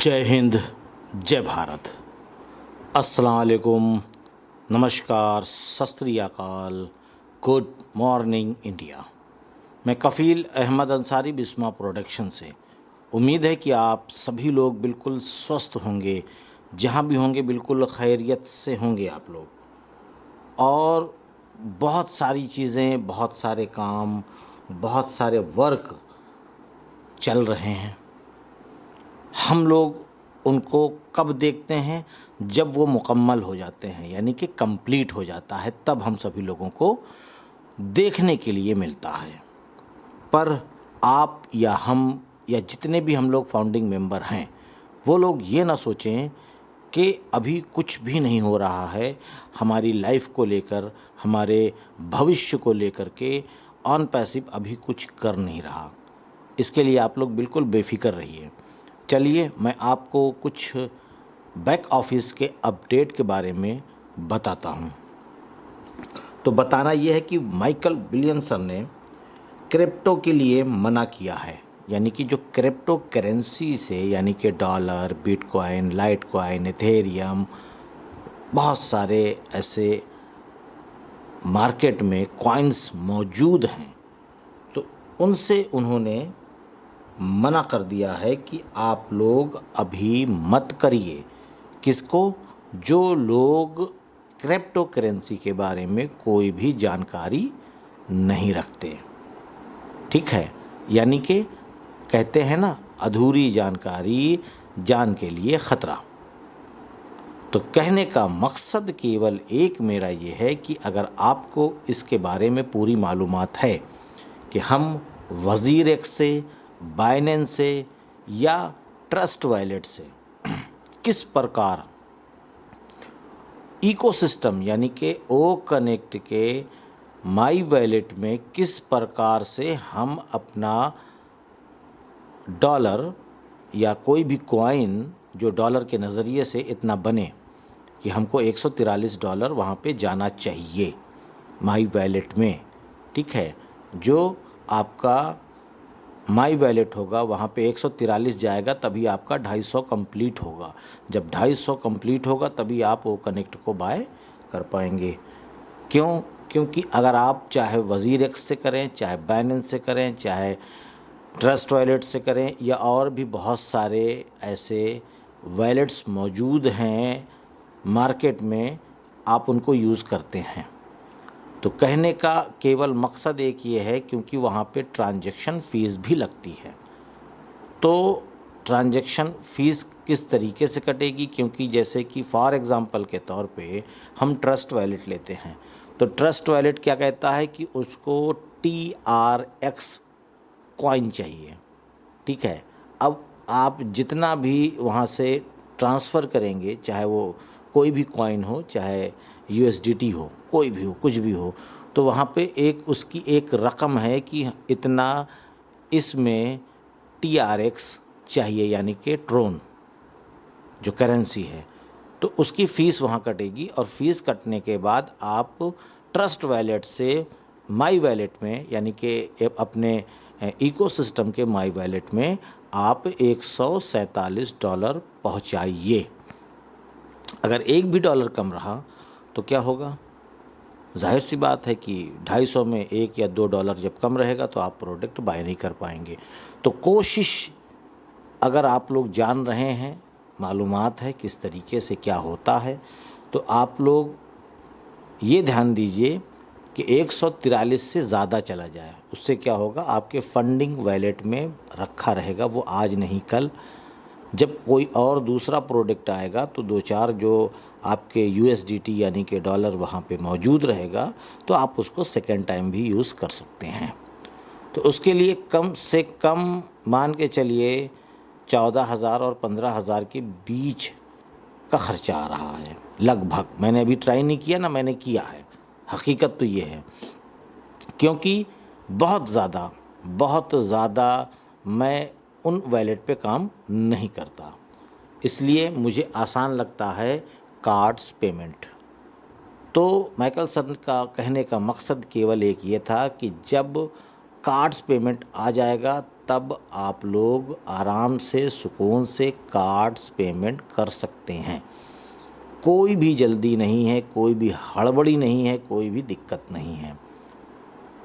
जय हिंद, जय भारत। अस्सलाम वालेकुम, नमस्कार, सत श्री अकाल, गुड मॉर्निंग इंडिया। मैं कफ़ील अहमद अंसारी बिस्मा प्रोडक्शन से। उम्मीद है कि आप सभी लोग बिल्कुल स्वस्थ होंगे, जहाँ भी होंगे बिल्कुल खैरियत से होंगे आप लोग। और बहुत सारी चीज़ें, बहुत सारे काम, बहुत सारे वर्क चल रहे हैं। हम लोग उनको कब देखते हैं? जब वो मुकम्मल हो जाते हैं, यानी कि कंप्लीट हो जाता है, तब हम सभी लोगों को देखने के लिए मिलता है। पर आप या हम या जितने भी हम लोग फाउंडिंग मेंबर हैं, वो लोग ये ना सोचें कि अभी कुछ भी नहीं हो रहा है हमारी लाइफ को लेकर, हमारे भविष्य को लेकर के ऑन पैसिव अभी कुछ कर नहीं रहा। इसके लिए आप लोग बिल्कुल बेफिक्र रहिए। चलिए मैं आपको कुछ बैक ऑफिस के अपडेट के बारे में बताता हूँ। तो बताना यह है कि माइकल विलियमसन ने क्रिप्टो के लिए मना किया है, यानी कि जो क्रिप्टो करेंसी से, यानी कि डॉलर, बिटकॉइन, लाइटकॉइन, इथेरियम, बहुत सारे ऐसे मार्केट में कॉइन्स मौजूद हैं, तो उनसे उन्होंने मना कर दिया है कि आप लोग अभी मत करिए। किसको? जो लोग क्रिप्टो करेंसी के बारे में कोई भी जानकारी नहीं रखते। ठीक है, यानी कि कहते हैं ना, अधूरी जानकारी जान के लिए ख़तरा। तो कहने का मकसद केवल एक मेरा ये है कि अगर आपको इसके बारे में पूरी मालूमात है कि हम वज़ीरेक्स से, बाइनेंस से या ट्रस्ट वॉलेट से किस प्रकार इकोसिस्टम, यानी कि ओ कनेक्ट के माई वॉलेट में किस प्रकार से हम अपना डॉलर या कोई भी कॉइन जो डॉलर के नज़रिए से इतना बने कि हमको $143 वहाँ पे जाना चाहिए माई वॉलेट में। ठीक है, जो आपका माई वॉलेट होगा वहाँ पे 143 जाएगा, तभी आपका 250 कंप्लीट होगा। जब 250 कंप्लीट होगा तभी आप वो कनेक्ट को बाय कर पाएंगे। क्यों? क्योंकि अगर आप चाहे वज़ीरेक्स से करें, चाहे बाइनेंस से करें, चाहे ट्रस्ट वॉलेट से करें, या और भी बहुत सारे ऐसे वॉलेट्स मौजूद हैं मार्केट में, आप उनको यूज़ करते हैं। तो कहने का केवल मकसद एक ये है, क्योंकि वहाँ पे ट्रांजैक्शन फ़ीस भी लगती है। तो ट्रांजैक्शन फ़ीस किस तरीके से कटेगी? क्योंकि जैसे कि फॉर एग्ज़ाम्पल के तौर पे हम ट्रस्ट वॉलेट लेते हैं, तो ट्रस्ट वॉलेट क्या कहता है कि उसको TRX कॉइन चाहिए। ठीक है, अब आप जितना भी वहाँ से ट्रांसफ़र करेंगे, चाहे वो कोई भी कॉइन हो, चाहे USDT हो, कोई भी हो, कुछ भी हो, तो वहाँ पे एक उसकी एक रकम है कि इतना इसमें TRX चाहिए, यानी कि ट्रोन जो करेंसी है, तो उसकी फ़ीस वहाँ कटेगी। और फ़ीस कटने के बाद आप ट्रस्ट वॉलेट से माई वॉलेट में, यानी कि अपने इकोसिस्टम के माई वॉलेट में आप $147 पहुँचाइए। अगर एक भी डॉलर कम रहा तो क्या होगा? जाहिर सी बात है कि 250 में $1 या $2 जब कम रहेगा तो आप प्रोडक्ट बाय नहीं कर पाएंगे। तो कोशिश, अगर आप लोग जान रहे हैं, मालूमात है किस तरीके से क्या होता है, तो आप लोग ये ध्यान दीजिए कि 143 से ज़्यादा चला जाए। उससे क्या होगा? आपके फंडिंग वॉलेट में रखा रहेगा, वो आज नहीं कल जब कोई और दूसरा प्रोडक्ट आएगा तो दो चार जो आपके USDT यानी कि डॉलर वहाँ पे मौजूद रहेगा, तो आप उसको सेकेंड टाइम भी यूज़ कर सकते हैं। तो उसके लिए कम से कम मान के चलिए 14,000 और 15,000 के बीच का ख़र्चा आ रहा है लगभग। मैंने अभी ट्राई नहीं किया ना, मैंने किया है, हकीकत तो ये है। क्योंकि बहुत ज़्यादा मैं उन वॉलेट पे काम नहीं करता, इसलिए मुझे आसान लगता है कार्ड्स पेमेंट। तो माइकल सन का कहने का मकसद केवल एक ये था कि जब कार्ड्स पेमेंट आ जाएगा तब आप लोग आराम से सुकून से कार्ड्स पेमेंट कर सकते हैं। कोई भी जल्दी नहीं है, कोई भी हड़बड़ी नहीं है, कोई भी दिक्कत नहीं है।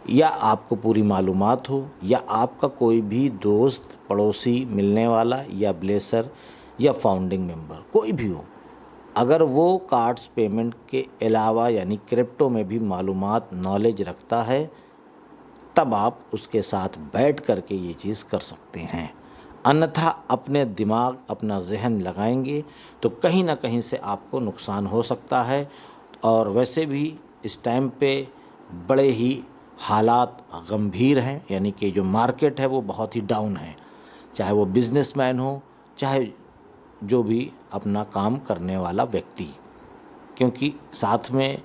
या आपको पूरी मालूमात हो, या आपका कोई भी दोस्त, पड़ोसी, मिलने वाला, या ब्लेसर, या फाउंडिंग मेंबर, कोई भी हो, अगर वो कार्ड्स पेमेंट के अलावा यानी क्रिप्टो में भी मालूमात, नॉलेज रखता है, तब आप उसके साथ बैठ कर के ये चीज़ कर सकते हैं। अन्यथा अपने दिमाग, अपना जहन लगाएंगे तो कहीं ना कहीं से आपको नुकसान हो सकता है। और वैसे भी इस टाइम पे बड़े ही हालात गंभीर हैं, यानी कि जो मार्केट है वो बहुत ही डाउन है, चाहे वो बिजनेसमैन हो, चाहे जो भी अपना काम करने वाला व्यक्ति, क्योंकि साथ में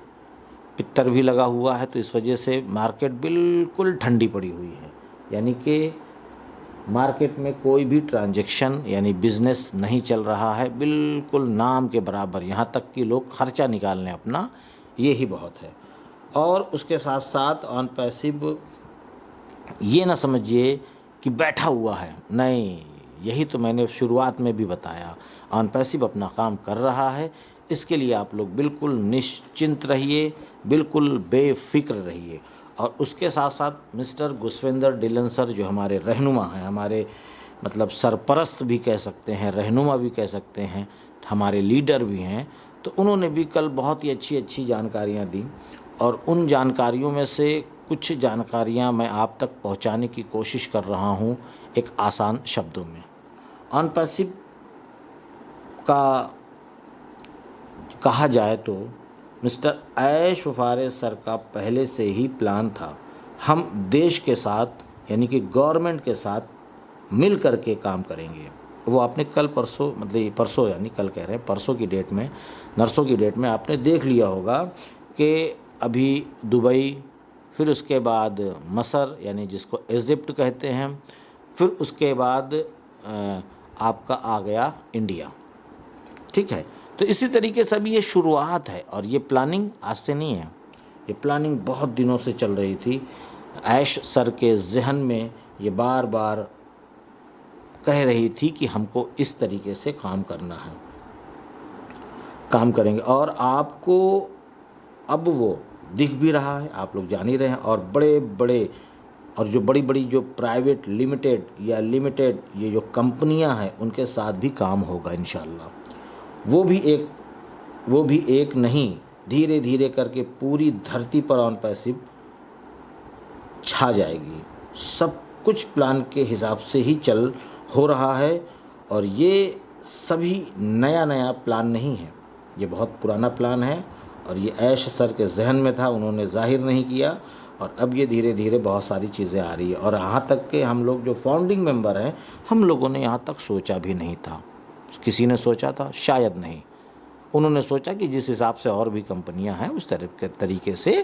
पित्तर भी लगा हुआ है, तो इस वजह से मार्केट बिल्कुल ठंडी पड़ी हुई है। यानी कि मार्केट में कोई भी ट्रांजैक्शन यानी बिज़नेस नहीं चल रहा है, बिल्कुल नाम के बराबर। यहाँ तक कि लोग खर्चा निकालने अपना, ये ही बहुत है। और उसके साथ साथ ऑन पैसिव ये ना समझिए कि बैठा हुआ है, नहीं, यही तो मैंने शुरुआत में भी बताया, ऑन पैसिव अपना काम कर रहा है। इसके लिए आप लोग बिल्कुल निश्चिंत रहिए, बिल्कुल बेफिक्र रहिए। और उसके साथ साथ मिस्टर गुसविंदर डिलन सर, जो हमारे रहनुमा हैं, हमारे मतलब सरपरस्त भी कह सकते हैं, रहनुमा भी कह सकते हैं, हमारे लीडर भी हैं, तो उन्होंने भी कल बहुत ही अच्छी अच्छी जानकारियाँ दी। और उन जानकारियों में से कुछ जानकारियाँ मैं आप तक पहुँचाने की कोशिश कर रहा हूँ एक आसान शब्दों में। ऑन पैसिव का कहा जाए तो मिस्टर ऐश वफारे सर का पहले से ही प्लान था, हम देश के साथ यानी कि गवर्नमेंट के साथ मिल कर के काम करेंगे। वो आपने कल परसों, मतलब परसों यानी कल कह रहे हैं, परसों की डेट में, नरसों की डेट में आपने देख लिया होगा कि अभी दुबई, फिर उसके बाद मसर यानी जिसको इजिप्ट कहते हैं, फिर उसके बाद आपका आ गया इंडिया। ठीक है, तो इसी तरीके से अभी ये शुरुआत है और ये प्लानिंग आज से नहीं है, ये प्लानिंग बहुत दिनों से चल रही थी। ऐश सर के जहन में ये बार बार कह रही थी कि हमको इस तरीके से काम करना है, काम करेंगे। और आपको अब वो दिख भी रहा है, आप लोग जान ही रहे हैं। और बड़े बड़े और जो बड़ी बड़ी जो प्राइवेट लिमिटेड या लिमिटेड ये जो कंपनियां हैं, उनके साथ भी काम होगा इंशाल्लाह। वो भी एक नहीं, धीरे धीरे करके पूरी धरती पर ऑन पैसिव छा जाएगी। सब कुछ प्लान के हिसाब से ही हो रहा है। और ये सभी नया नया प्लान नहीं है, ये बहुत पुराना प्लान है। और ये ऐश सर के जहन में था, उन्होंने जाहिर नहीं किया, और अब ये धीरे धीरे बहुत सारी चीज़ें आ रही है। और यहाँ तक के हम लोग जो फाउंडिंग मेंबर हैं, हम लोगों ने यहाँ तक सोचा भी नहीं था। किसी ने सोचा था? शायद नहीं। उन्होंने सोचा कि जिस हिसाब से और भी कंपनियां हैं उस तरह के तरीके से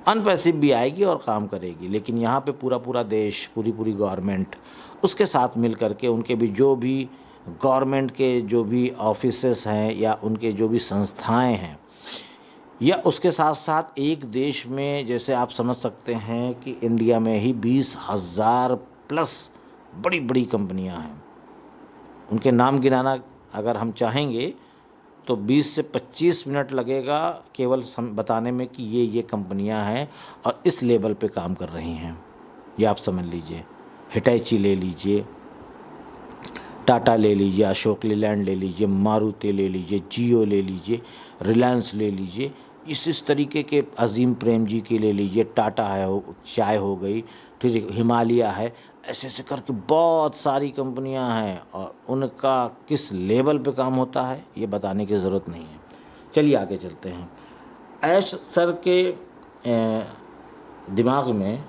अनपैसिव भी आएगी और काम करेगी। लेकिन यहाँ पे पूरा पूरा देश, पूरी पूरी गवर्नमेंट उसके साथ मिल करके, उनके भी जो भी गवर्नमेंट के जो भी ऑफिसेस हैं या उनके जो भी संस्थाएं हैं, या उसके साथ साथ एक देश में, जैसे आप समझ सकते हैं कि इंडिया में ही 20,000 प्लस बड़ी बड़ी कंपनियां हैं। उनके नाम गिनाना अगर हम चाहेंगे तो 20 से 25 मिनट लगेगा केवल बताने में कि ये कंपनियां हैं और इस लेवल पे काम कर रही हैं। ये आप समझ लीजिए, हिटैची ले लीजिए, टाटा ले लीजिए, अशोक लीलैंड ले लीजिए, मारुति ले लीजिए, जियो ले लीजिए, रिलायंस ले लीजिए, इस तरीके के अजीम प्रेम जी की ले लीजिए, टाटा है, चाय हो गई, फिर हिमालय है, ऐसे ऐसे करके बहुत सारी कंपनियां हैं। और उनका किस लेवल पे काम होता है ये बताने की ज़रूरत नहीं है। चलिए आगे चलते हैं। ऐश सर के दिमाग में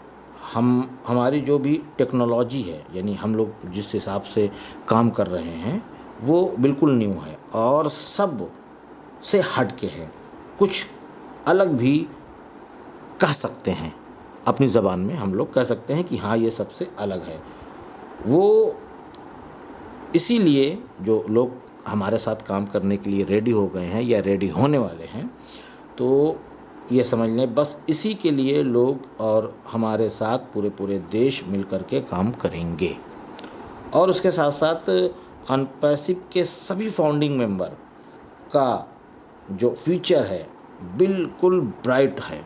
हमारी जो भी टेक्नोलॉजी है, यानी हम लोग जिस हिसाब से काम कर रहे हैं, वो बिल्कुल न्यू है और सब से हट के है। कुछ अलग भी कह सकते हैं, अपनी ज़बान में हम लोग कह सकते हैं कि हाँ ये सबसे अलग है। वो इसीलिए जो लोग हमारे साथ काम करने के लिए रेडी हो गए हैं या रेडी होने वाले हैं, तो ये समझ लें बस इसी के लिए लोग और हमारे साथ पूरे पूरे देश मिल कर के काम करेंगे। और उसके साथ साथ अनपैसिव के सभी फाउंडिंग मेंबर का जो फ्यूचर है बिल्कुल ब्राइट है,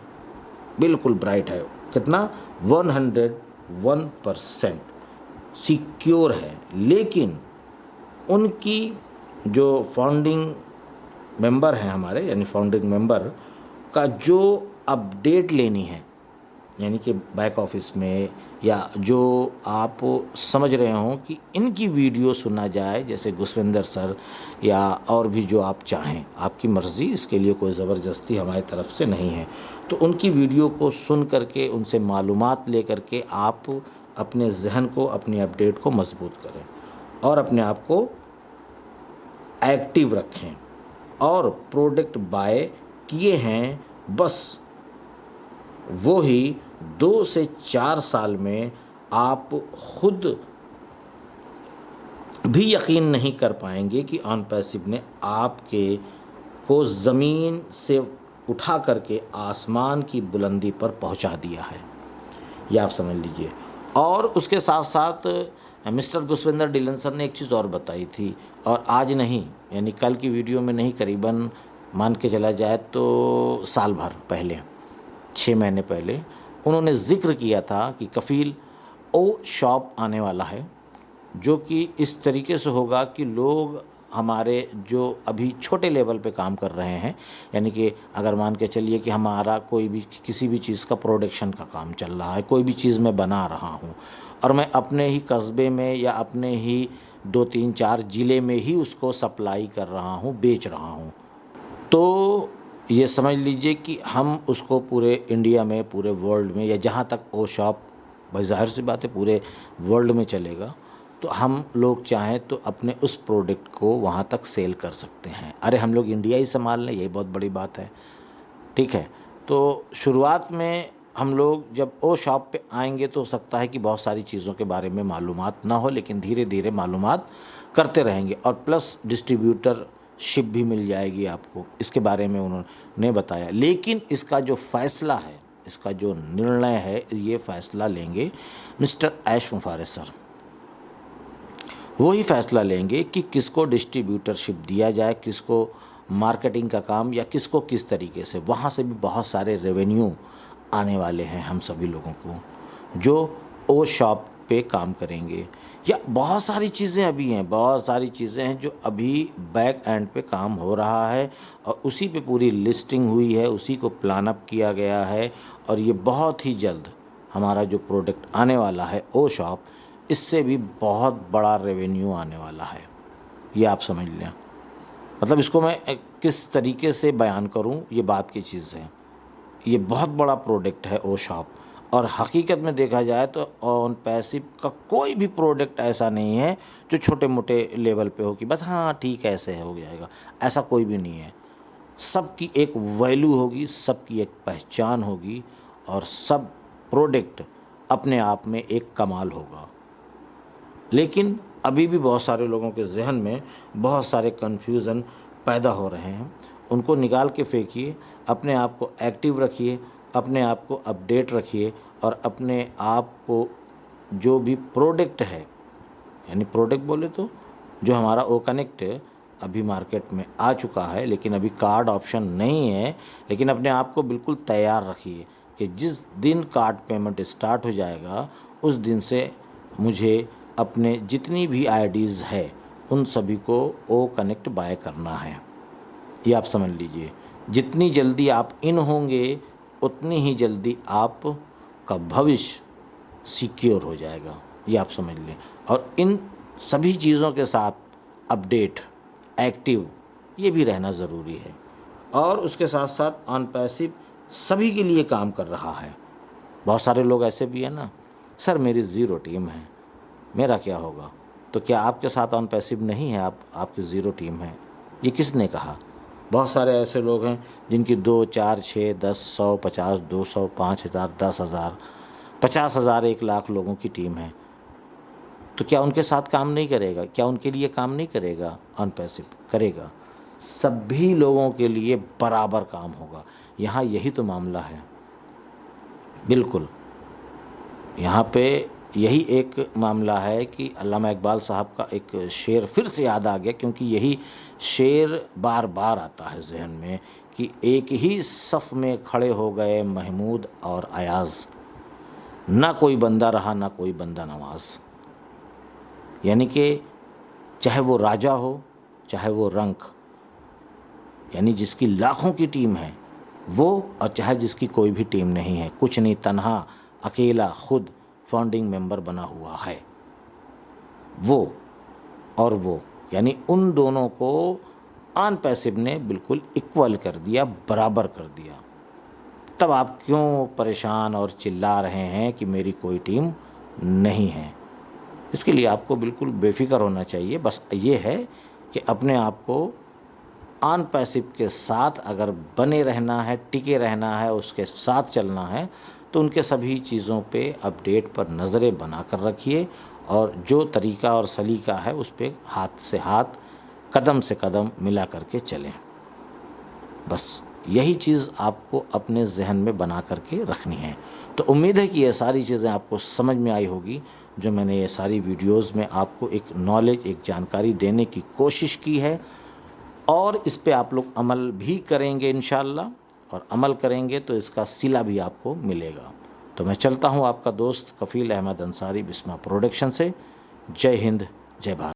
बिल्कुल ब्राइट है। कितना? 101% सिक्योर है। लेकिन उनकी जो फाउंडिंग मेंबर हैं हमारे, यानी फाउंडिंग मेंबर का जो अपडेट लेनी है, यानी कि बैक ऑफिस में, या जो आप समझ रहे हो कि इनकी वीडियो सुना जाए, जैसे गुसविंदर सर या और भी जो आप चाहें, आपकी मर्ज़ी, इसके लिए कोई ज़बरदस्ती हमारी तरफ से नहीं है। तो उनकी वीडियो को सुन करके, उनसे मालूमात ले करके आप अपने जहन को, अपनी अपडेट को मजबूत करें और अपने आप को एक्टिव रखें। और प्रोडक्ट बाय किए हैं, बस वो ही 2 से 4 साल में आप खुद भी यकीन नहीं कर पाएंगे कि अनपैसिव ने आपके को ज़मीन से उठा करके आसमान की बुलंदी पर पहुंचा दिया है। ये आप समझ लीजिए। और उसके साथ साथ मिस्टर गुसविंदर डिलन सर ने एक चीज़ और बताई थी, और आज नहीं, यानी कल की वीडियो में नहीं, करीबन मान के चला जाए तो साल भर पहले, 6 महीने पहले उन्होंने ज़िक्र किया था कि कफ़ील ओ शॉप आने वाला है, जो कि इस तरीके से होगा कि लोग हमारे जो अभी छोटे लेवल पे काम कर रहे हैं, यानी कि अगर मान के चलिए कि हमारा कोई भी किसी भी चीज़ का प्रोडक्शन का काम चल रहा है, कोई भी चीज़ मैं बना रहा हूँ और मैं अपने ही कस्बे में या अपने ही 2-3-4 ज़िले में ही उसको सप्लाई कर रहा हूँ, बेच रहा हूँ, तो ये समझ लीजिए कि हम उसको पूरे इंडिया में, पूरे वर्ल्ड में, या जहाँ तक ओ शॉप, भाई ज़ाहिर सी बात है पूरे वर्ल्ड में चलेगा, तो हम लोग चाहें तो अपने उस प्रोडक्ट को वहाँ तक सेल कर सकते हैं। अरे हम लोग इंडिया ही संभाल लें, यही बहुत बड़ी बात है। ठीक है, तो शुरुआत में हम लोग जब ओ शॉप पे आएंगे तो हो सकता है कि बहुत सारी चीज़ों के बारे में मालूमात ना हो, लेकिन धीरे धीरे मालूमात करते रहेंगे। और प्लस डिस्ट्रीब्यूटरशिप भी मिल जाएगी आपको, इसके बारे में उन्होंने बताया। लेकिन इसका जो फ़ैसला है, इसका जो निर्णय है, ये फ़ैसला लेंगे मिस्टर ऐश मुफारिस सर। वही फ़ैसला लेंगे कि किसको डिस्ट्रीब्यूटरशिप दिया जाए, किसको मार्केटिंग का काम, या किसको किस तरीके से। वहाँ से भी बहुत सारे रेवेन्यू आने वाले हैं हम सभी लोगों को, जो ओ शॉप पे काम करेंगे। या बहुत सारी चीज़ें अभी हैं, बहुत सारी चीज़ें हैं जो अभी बैक एंड पे काम हो रहा है, और उसी पे पूरी लिस्टिंग हुई है, उसी को प्लान अप किया गया है। और ये बहुत ही जल्द हमारा जो प्रोडक्ट आने वाला है ओ शॉप, इससे भी बहुत बड़ा रेवेन्यू आने वाला है। ये आप समझ लें। मतलब इसको मैं किस तरीके से बयान करूं, ये बात की चीज़ है। ये बहुत बड़ा प्रोडक्ट है ओ शॉप, और हकीकत में देखा जाए तो अनपैसिव का कोई भी प्रोडक्ट ऐसा नहीं है जो छोटे मोटे लेवल पे हो कि बस हाँ ठीक है ऐसे हो जाएगा, ऐसा कोई भी नहीं है। सबकी एक वैल्यू होगी, सबकी एक पहचान होगी, और सब प्रोडक्ट अपने आप में एक कमाल होगा। लेकिन अभी भी बहुत सारे लोगों के जहन में बहुत सारे कन्फ्यूज़न पैदा हो रहे हैं। उनको निकाल के फेंकिए, अपने आप को एक्टिव रखिए, अपने आप को अपडेट रखिए, और अपने आप को जो भी प्रोडक्ट है, यानी प्रोडक्ट बोले तो जो हमारा ओ कनेक्ट अभी मार्केट में आ चुका है, लेकिन अभी कार्ड ऑप्शन नहीं है, लेकिन अपने आप को बिल्कुल तैयार रखिए कि जिस दिन कार्ड पेमेंट स्टार्ट हो जाएगा उस दिन से मुझे अपने जितनी भी आईडीज़ है उन सभी को ओ कनेक्ट बाय करना है। ये आप समझ लीजिए। जितनी जल्दी आप इन होंगे उतनी ही जल्दी आपका भविष्य सिक्योर हो जाएगा, ये आप समझ लें। और इन सभी चीज़ों के साथ अपडेट, एक्टिव, ये भी रहना ज़रूरी है। और उसके साथ साथ अनपैसिव सभी के लिए काम कर रहा है। बहुत सारे लोग ऐसे भी हैं ना, सर मेरी ज़ीरो टीम है, मेरा क्या होगा? तो क्या आपके साथ अनपैसिव नहीं है, आपकी ज़ीरो टीम है? ये किसने कहा? बहुत सारे ऐसे लोग हैं जिनकी 2, 4, 6, 10, 100, 50, 200, 5,000, 10,000, 50,000, 1,00,000 लोगों की टीम है। तो क्या उनके साथ काम नहीं करेगा? क्या उनके लिए काम नहीं करेगा? अनपैसिव करेगा, सभी लोगों के लिए बराबर काम होगा। यहाँ यही तो मामला है। बिल्कुल यहाँ पे यही एक मामला है कि अल्लामा इकबाल साहब का एक शेर फिर से याद आ गया, क्योंकि यही शेर बार बार आता है जहन में कि एक ही सफ़ में खड़े हो गए महमूद और अयाज़, ना कोई बंदा रहा ना कोई बंदा नवाज। यानी कि चाहे वो राजा हो चाहे वो रंक, यानी जिसकी लाखों की टीम है वो, और चाहे जिसकी कोई भी टीम नहीं है, कुछ नहीं, तन्हा अकेला खुद फाउंडिंग मेंबर बना हुआ है, वो और वो, यानी उन दोनों को ऑन पैसिव ने बिल्कुल इक्वल कर दिया, बराबर कर दिया। तब आप क्यों परेशान और चिल्ला रहे हैं कि मेरी कोई टीम नहीं है? इसके लिए आपको बिल्कुल बेफिक्र होना चाहिए। बस ये है कि अपने आप को ऑन पैसिव के साथ अगर बने रहना है, टिके रहना है, उसके साथ चलना है, तो उनके सभी चीज़ों पे अपडेट पर नज़रें बना कर रखिए और जो तरीका और सलीका है उस पर हाथ से हाथ, कदम से कदम मिला करके चलें। बस यही चीज़ आपको अपने जहन में बना करके रखनी है। तो उम्मीद है कि ये सारी चीज़ें आपको समझ में आई होगी, जो मैंने ये सारी वीडियोस में आपको एक नॉलेज, एक जानकारी देने की कोशिश की है, और इस पे आप लोग अमल भी करेंगे इंशाअल्लाह, और अमल करेंगे तो इसका सिला भी आपको मिलेगा। तो मैं चलता हूँ, आपका दोस्त कफ़ील अहमद अंसारी, बिस्मा प्रोडक्शन से। जय हिंद, जय भारत।